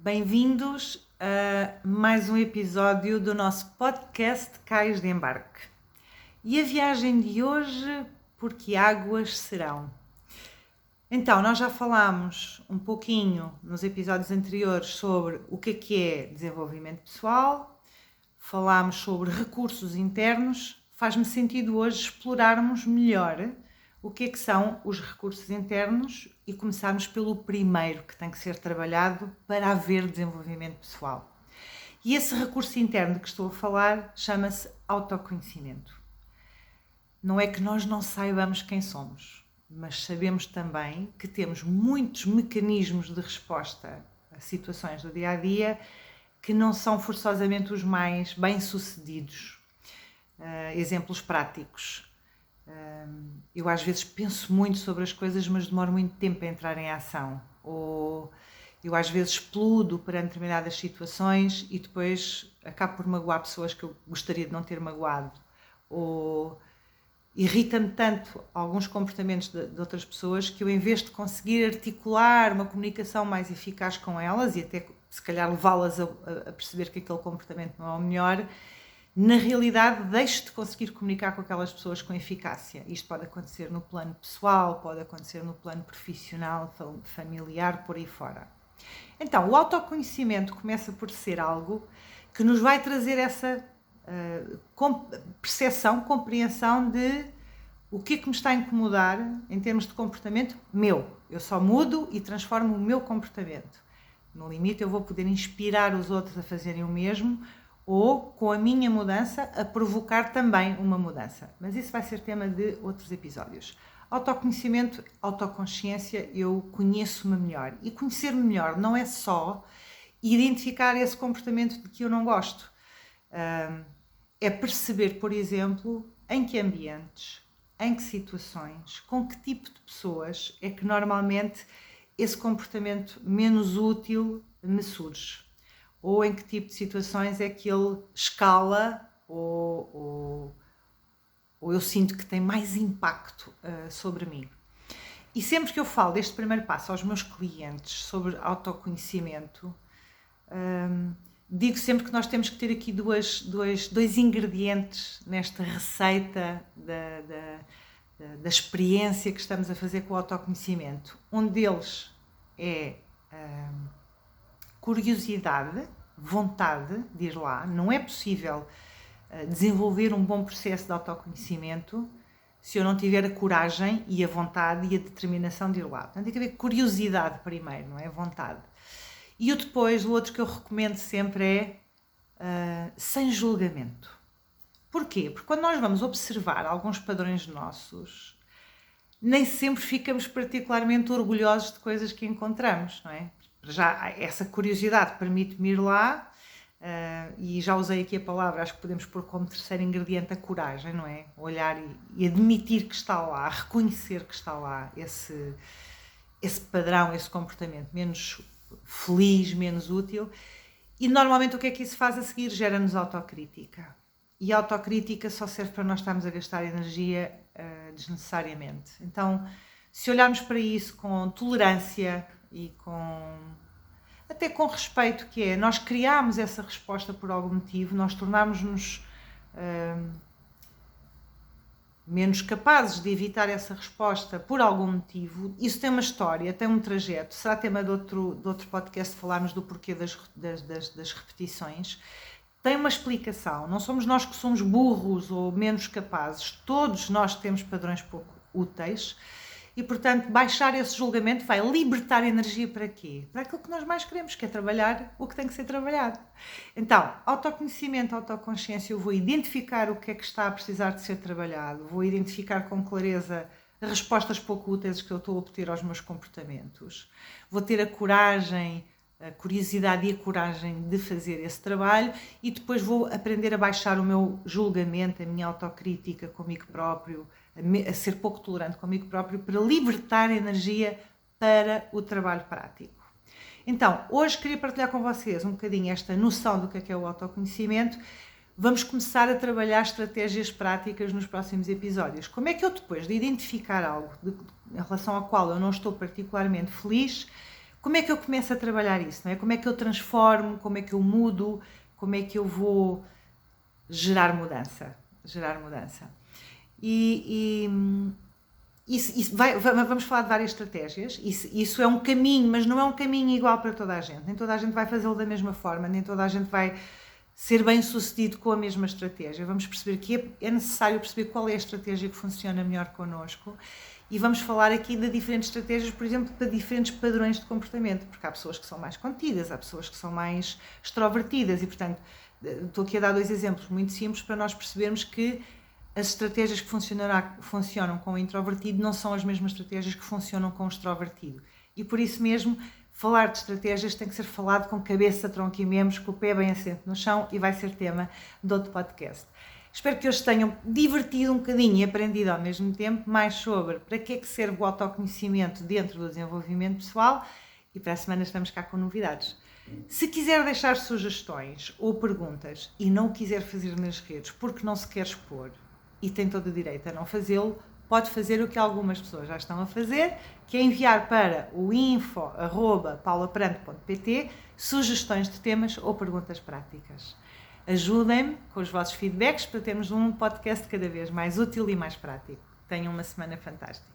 Bem-vindos a mais um episódio do nosso podcast Cais de Embarque. E a viagem de hoje, por que águas serão? Então, nós já falámos um pouquinho nos episódios anteriores sobre o que é desenvolvimento pessoal, falámos sobre recursos internos. Faz-me sentido hoje explorarmos melhor o que são os recursos internos e começarmos pelo primeiro que tem que ser trabalhado para haver desenvolvimento pessoal. E esse recurso interno de que estou a falar chama-se autoconhecimento. Não é que nós não saibamos quem somos, mas sabemos também que temos muitos mecanismos de resposta a situações do dia-a-dia que não são forçosamente os mais bem-sucedidos. Exemplos práticos. Eu às vezes penso muito sobre as coisas, mas demoro muito tempo a entrar em ação. Ou eu às vezes explodo perante determinadas situações e depois acabo por magoar pessoas que eu gostaria de não ter magoado. Ou irrita-me tanto alguns comportamentos de outras pessoas que eu, em vez de conseguir articular uma comunicação mais eficaz com elas e até se calhar levá-las a perceber que aquele comportamento não é o melhor, na realidade deixo de conseguir comunicar com aquelas pessoas com eficácia. Isto pode acontecer no plano pessoal, pode acontecer no plano profissional, familiar, por aí fora. Então, o autoconhecimento começa por ser algo que nos vai trazer essa percepção, compreensão de o que é que me está a incomodar em termos de comportamento meu. Eu só mudo e transformo o meu comportamento. No limite, eu vou poder inspirar os outros a fazerem o mesmo, ou, com a minha mudança, a provocar também uma mudança. Mas isso vai ser tema de outros episódios. Autoconhecimento, autoconsciência, eu conheço-me melhor. E conhecer-me melhor não é só identificar esse comportamento de que eu não gosto. É perceber, por exemplo, em que ambientes, em que situações, com que tipo de pessoas é que normalmente esse comportamento menos útil me surge. Ou em que tipo de situações é que ele escala ou eu sinto que tem mais impacto sobre mim. E sempre que eu falo deste primeiro passo aos meus clientes sobre autoconhecimento, digo sempre que nós temos que ter aqui dois ingredientes nesta receita da experiência que estamos a fazer com o autoconhecimento. Um deles é curiosidade, vontade de ir lá. Não é possível desenvolver um bom processo de autoconhecimento se eu não tiver a coragem e a vontade e a determinação de ir lá. Portanto, tem que haver curiosidade primeiro, não é? Vontade. E o outro que eu recomendo sempre é sem julgamento. Porquê? Porque quando nós vamos observar alguns padrões nossos, nem sempre ficamos particularmente orgulhosos de coisas que encontramos, não é? Já essa curiosidade permite-me ir lá, e já usei aqui a palavra, acho que podemos pôr como terceiro ingrediente a coragem, não é? Olhar e admitir que está lá, reconhecer que está lá esse padrão, esse comportamento menos feliz, menos útil. E normalmente o que é que isso faz a seguir? Gera-nos autocrítica. E a autocrítica só serve para nós estarmos a gastar energia desnecessariamente. Então, se olharmos para isso com tolerância e até com respeito, que é, nós criámos essa resposta por algum motivo, nós tornámos-nos menos capazes de evitar essa resposta por algum motivo. Isso tem uma história, tem um trajeto. Será tema de outro podcast falarmos do porquê das repetições. Tem uma explicação. Não somos nós que somos burros ou menos capazes. Todos nós temos padrões pouco úteis. E, portanto, baixar esse julgamento vai libertar energia para quê? Para aquilo que nós mais queremos, que é trabalhar o que tem que ser trabalhado. Então, autoconhecimento, autoconsciência, eu vou identificar o que é que está a precisar de ser trabalhado, vou identificar com clareza respostas pouco úteis que eu estou a obter aos meus comportamentos, vou ter a coragem, a curiosidade e a coragem de fazer esse trabalho e depois vou aprender a baixar o meu julgamento, a minha autocrítica comigo próprio, a ser pouco tolerante comigo próprio, para libertar energia para o trabalho prático. Então, hoje queria partilhar com vocês um bocadinho esta noção do que é o autoconhecimento. Vamos começar a trabalhar estratégias práticas nos próximos episódios. Como é que eu, depois de identificar algo em relação ao qual eu não estou particularmente feliz, como é que eu começo a trabalhar isso, não é? Como é que eu transformo, como é que eu mudo, como é que eu vou gerar mudança. Vamos falar de várias estratégias. Isso é um caminho, mas não é um caminho igual para toda a gente. Nem toda a gente vai fazê-lo da mesma forma, nem toda a gente vai ser bem sucedido com a mesma estratégia. Vamos perceber que é necessário perceber qual é a estratégia que funciona melhor connosco, e vamos falar aqui de diferentes estratégias, por exemplo, para diferentes padrões de comportamento, porque há pessoas que são mais contidas, há pessoas que são mais extrovertidas, e portanto estou aqui a dar 2 exemplos muito simples para nós percebermos que as estratégias que funcionam com o introvertido não são as mesmas estratégias que funcionam com o extrovertido. E por isso mesmo, falar de estratégias tem que ser falado com cabeça, tronco e membros, com o pé bem assente no chão, e vai ser tema de outro podcast. Espero que hoje tenham divertido um bocadinho e aprendido ao mesmo tempo mais sobre para que é que serve o autoconhecimento dentro do desenvolvimento pessoal, e para a semana estamos cá com novidades. Se quiser deixar sugestões ou perguntas e não o quiser fazer nas redes porque não se quer expor, e tem todo o direito a não fazê-lo, pode fazer o que algumas pessoas já estão a fazer, que é enviar para o info@paulapranto.pt sugestões de temas ou perguntas práticas. Ajudem-me com os vossos feedbacks para termos um podcast cada vez mais útil e mais prático. Tenham uma semana fantástica.